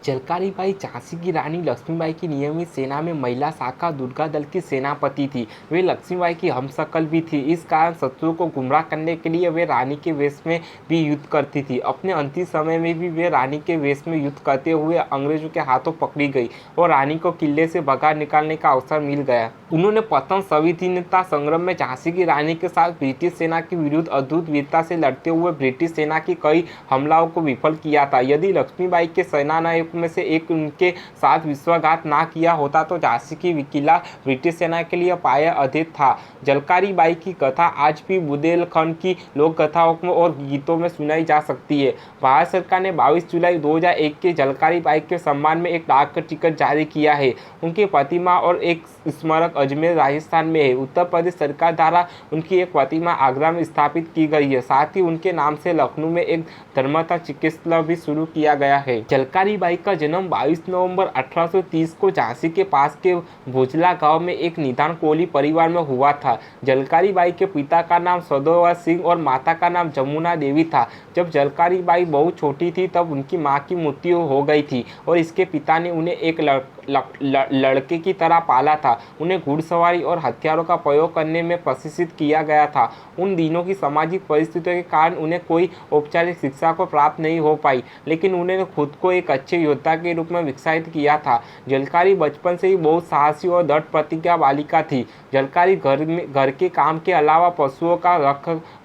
झलकारी बाई झांसी की रानी लक्ष्मीबाई की नियमित सेना में महिला शाखा दुर्गा दल की सेनापति थी। वे लक्ष्मीबाई की हमशक्ल भी थी। इस कारण शत्रु को गुमराह करने के लिए वे रानी के वेश में भी युद्ध करती थी। अपने अंतिम समय में भी वे रानी के वेश में युद्ध करते हुए अंग्रेजों के हाथों पकड़ी गई और रानी को किले से भगा निकालने का अवसर मिल गया। उन्होंने प्रथम स्वाधीनता संग्राम में झांसी की रानी के साथ ब्रिटिश सेना के विरुद्ध अद्भुत वीरता से लड़ते हुए ब्रिटिश सेना की कई हमलों को विफल किया था। यदि लक्ष्मीबाई के सेनानायकों में से एक उनके साथ विश्वासघात ना किया होता तो झांसी की किला ब्रिटिश सेना के लिए पाया अधेड़ था। झलकारी बाई की कथा आज भी बुंदेलखंड की लोक कथाओं में और गीतों में सुनाई जा सकती है। भारत सरकार ने 22 जुलाई 2001 के झलकारी बाई के सम्मान में एक डाक टिकट जारी किया है। उनकी प्रतिमा और एक स्मारक अजमेर राजस्थान में है। उत्तर प्रदेश सरकार द्वारा उनकी एक प्रतिमा आगरा में स्थापित की गई है। साथ ही उनके नाम से लखनऊ में एक धर्मार्थ चिकित्सालय भी शुरू किया गया है। झलकारी बाई का जन्म 22 नवंबर 1830 को झांसी के पास के भोजला गांव में एक निधान कोली परिवार में हुआ था। झलकारी बाई के पिता का नाम सदोवर सिंह और माता का नाम जमुना देवी था। जब झलकारी बाई बहुत छोटी थी तब उनकी मां की मृत्यु हो गई थी और इसके पिता ने उन्हें एक लड़के की तरह पाला था। उन्हें घुड़सवारी और हथियारों का प्रयोग करने में प्रशिक्षित किया गया था। उन दिनों की सामाजिक परिस्थितियों के कारण उन्हें कोई औपचारिक शिक्षा को प्राप्त नहीं हो पाई, लेकिन उन्होंने खुद को एक अच्छे योद्धा के रूप में विकसित किया था। झलकारी बचपन से ही बहुत साहसी और दृढ़ प्रतिज्ञा बालिका थी। झलकारी घर के काम के अलावा पशुओं का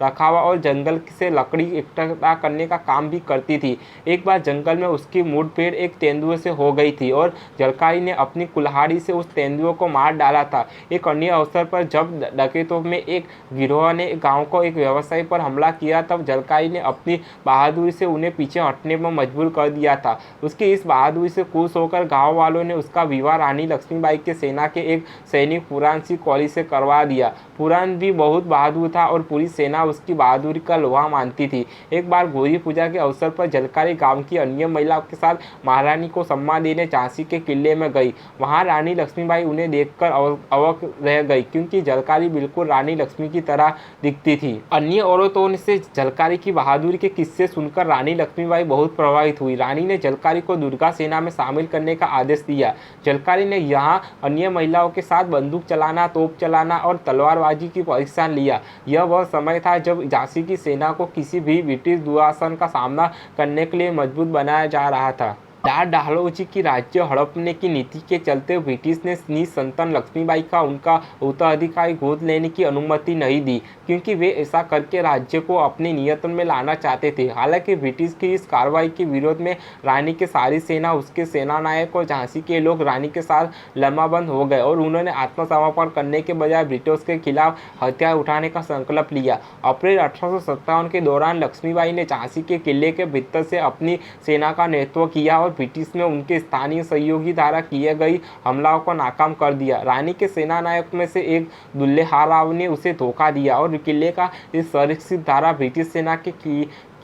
रखाव और जंगल से लकड़ी इकट्ठा करने का काम भी करती थी। एक बार जंगल में उसकी मुठभेड़ एक तेंदुए से हो गई थी और झलकारी ने अपनी कुल्हाड़ी से उस तेंदुए को मार डाला था। एक अन्य अवसर पर जब डकैतों में एक गिरोह ने गांव को एक व्यवसायी पर हमला किया तब झलकारी ने अपनी बहादुरी से उन्हें पीछे हटने में मजबूर कर दिया था। उसकी इस बहादुरी से खुश होकर गांव वालों ने उसका विवाह रानी लक्ष्मीबाई के सेना के एक सैनिक पुरान सिंह कोली से करवा दिया। पुरान भी बहुत बहादुर था और पूरी सेना उसकी बहादुरी का लोहा मानती थी। एक बार गौरी पूजा के अवसर पर झलकारी गांव की अन्य महिलाओं के साथ महारानी को सम्मान देने झांसी के किले में गई। वहां रानी लक्ष्मीबाई उन्हें देखकर अवाक रह गई, क्योंकि झलकारी बिल्कुल रानी लक्ष्मी की तरह दिखती थी। अन्य औरतों से झलकारी की बहादुरी के किस्से सुनकर रानी लक्ष्मीबाई बहुत प्रभावित हुई। रानी ने झलकारी को दुर्गा सेना में शामिल करने का आदेश दिया। झलकारी ने यहाँ अन्य महिलाओं के साथ बंदूक चलाना, तोप चलाना और तलवारबाजी की परीक्षा लिया। यह वह समय था जब झांसी की सेना को किसी भी ब्रिटिश दुशासन का सामना करने के लिए मजबूत बनाया जा रहा था। डालहौजी की राज्य हड़पने की नीति के चलते ब्रिटिश ने निसंतान लक्ष्मीबाई का उनका उत्तराधिकारी गोद लेने की अनुमति नहीं दी, क्योंकि वे ऐसा करके राज्य को अपने नियंत्रण में लाना चाहते थे। हालांकि ब्रिटिश की इस कार्रवाई के विरोध में रानी की सारी सेना, उसके सेनानायक और झांसी के लोग रानी के साथ लम्हाबंद हो गए और उन्होंने आत्मसमर्पण करने के बजाय ब्रिटिश के खिलाफ हथियार उठाने का संकल्प लिया। अप्रैल 1857 के दौरान लक्ष्मीबाई ने झांसी के किले के भीतर से अपनी सेना का नेतृत्व किया और ब्रिटिश ने उनके स्थानीय सहयोगी द्वारा किए गए हमलों को नाकाम कर दिया। रानी के सेनानायक में से एक दुल्लेहा राव ने उसे धोखा दिया और किले का इस सुरक्षित द्वारा ब्रिटिश सेना के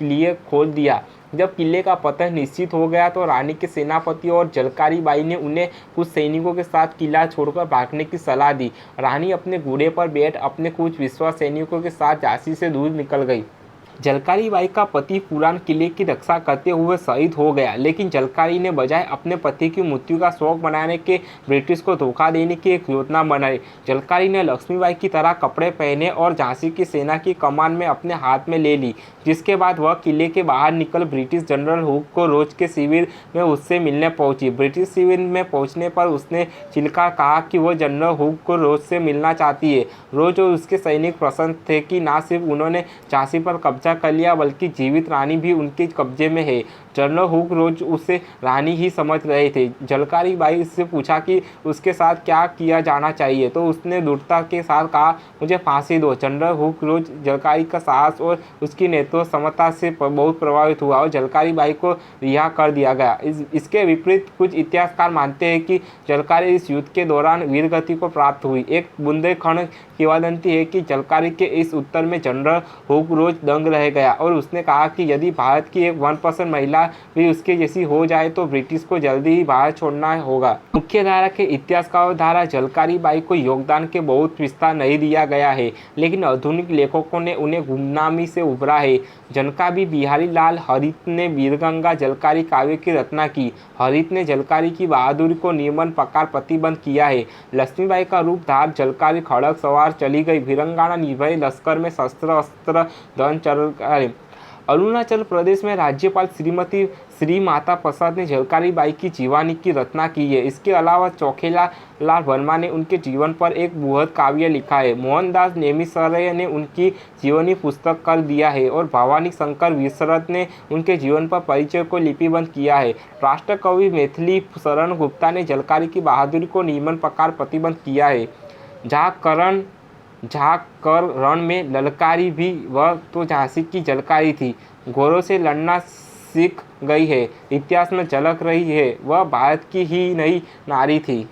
लिए खोल दिया। जब किले का पतन निश्चित हो गया तो रानी के सेनापति और झलकारी बाई ने उन्हें कुछ सैनिकों के साथ किला छोड़कर भागने की सलाह दी। रानी अपने घोड़े पर बैठ अपने कुछ विश्वास सैनिकों के साथ झांसी से दूर निकल गई। झलकारी बाई का पति पुरान किले की रक्षा करते हुए शहीद हो गया, लेकिन झलकारी ने बजाय अपने पति की मृत्यु का शौक बनाने के ब्रिटिश को धोखा देने की एक योजना बनाई। झलकारी ने लक्ष्मीबाई की तरह कपड़े पहने और झांसी की सेना की कमान में अपने हाथ में ले ली, जिसके बाद वह किले के बाहर निकल ब्रिटिश जनरल हुक को रोज के शिविर में उससे मिलने पहुंची। ब्रिटिश शिविर में पहुंचने पर उसने चिल्लाकर कहा कि वह जनरल हुक को रोज से मिलना चाहती है। रोज और उसके सैनिक प्रसन्न थे कि न सिर्फ उन्होंने झांसी पर कब्जा कर लिया, बल्कि जीवित रानी भी उनके कब्जे में है। जनरल हुक रोज उसे रानी ही समझ रहे थे। झलकारी बाई से पूछा कि उसके साथ क्या किया जाना चाहिए, तो उसने दृढ़ता के साथ कहा, मुझे फांसी दो। जनरल हुक रोज झलकारी का साहस और उसकी नेतृत्व क्षमता से बहुत प्रभावित हुआ और झलकारी बाई को रिहा कर दिया गया। इसके विपरीत कुछ इतिहासकार मानते हैं कि झलकारी इस युद्ध के दौरान वीरगति को प्राप्त हुई। एक बुंदेलखंड किंवदंती है कि झलकारी के इस उत्तर में जनरल हुक रोज दंग रह गया और उसने कहा कि यदि भारत की एक 1% महिला भी उसके जैसी हो जाए तो ब्रिटिश को जल्दी ही भारत छोड़ना होगा। मुख्य धारा के इतिहासकारों द्वारा झलकारी बाई को योगदान के बहुत विस्तार नहीं दिया गया है, लेकिन आधुनिक लेखकों ने उन्हें गुमनामी से उभरा है। जनकाबी बिहारी लाल हरित ने वीरगंगा झलकारी काव्य की रचना की। हरित ने झलकारी की बहादुरी को नियमन प्रकार प्रतिबंध किया है। लक्ष्मीबाई का रूप धार झलकारी खड़ग सवार चली गई, वीरंगाना निर्भय लश्कर में शस्त्र अस्त्र धन चल। अरुणाचल प्रदेश में राज्यपाल श्रीमती श्री माता प्रसाद ने झलकारी बाई की जीवनी की रचना की है। इसके अलावा चौखेला लाल वर्मा ने उनके जीवन पर एक बृहद काव्य लिखा है। मोहनदास नेमिसरय ने उनकी जीवनी पुस्तक कर दिया है और भवानी शंकर विशरद ने उनके जीवन पर परिचय को लिपिबद्ध किया है। राष्ट्र कवि मैथिली शरण गुप्ता ने झलकारी की बहादुरी को नियमन प्रकार प्रतिबंध किया है। झाँक कर रण में ललकारी भी, वह तो झांसी की झलकारी थी। घोड़ों से लड़ना सीख गई है, इतिहास में झलक रही है, वह भारत की ही नहीं नारी थी।